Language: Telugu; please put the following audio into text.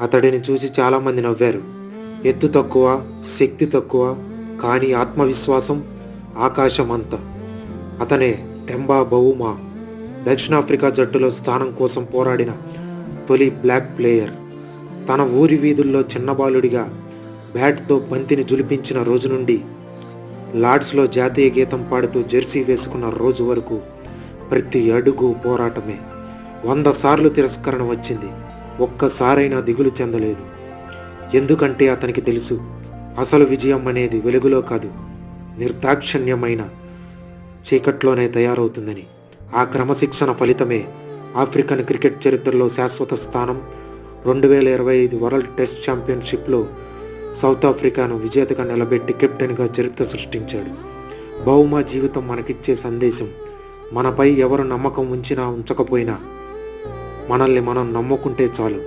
అతడిని చూసి చాలామంది నవ్వారు. ఎత్తు తక్కువ, శక్తి తక్కువ, కానీ ఆత్మవిశ్వాసం ఆకాశం అంత. అతనే టెంబా బవుమా, దక్షిణాఫ్రికా జట్టులో స్థానం కోసం పోరాడిన తొలి బ్లాక్ ప్లేయర్. తన ఊరి వీధుల్లో చిన్నబాలుడిగా బ్యాట్తో బంతిని జులిపించిన రోజు నుండి లార్డ్స్లో జాతీయ గీతం పాడుతూ జెర్సీ వేసుకున్న రోజు వరకు ప్రతి అడుగు పోరాటమే. 100 సార్లు తిరస్కరణ వచ్చింది, ఒక్కసారైనా దిగులు చెందలేదు. ఎందుకంటే అతనికి తెలుసు, అసలు విజయం అనేది వెలుగులో కాదు, నిర్దాక్షిణ్యమైన చీకట్లోనే తయారవుతుందని. ఆ క్రమశిక్షణ ఫలితమే ఆఫ్రికన్ క్రికెట్ చరిత్రలో శాశ్వత స్థానం. 2025 వరల్డ్ టెస్ట్ ఛాంపియన్షిప్లో సౌత్ ఆఫ్రికాను విజేతగా నిలబెట్టి కెప్టెన్గా చరిత్ర సృష్టించాడు. బౌమా జీవితం మనకిచ్చే సందేశం, మనపై ఎవరు నమ్మకం ఉంచినా ఉంచకపోయినా మనల్ని మనం నమ్ముకుంటే చాలు.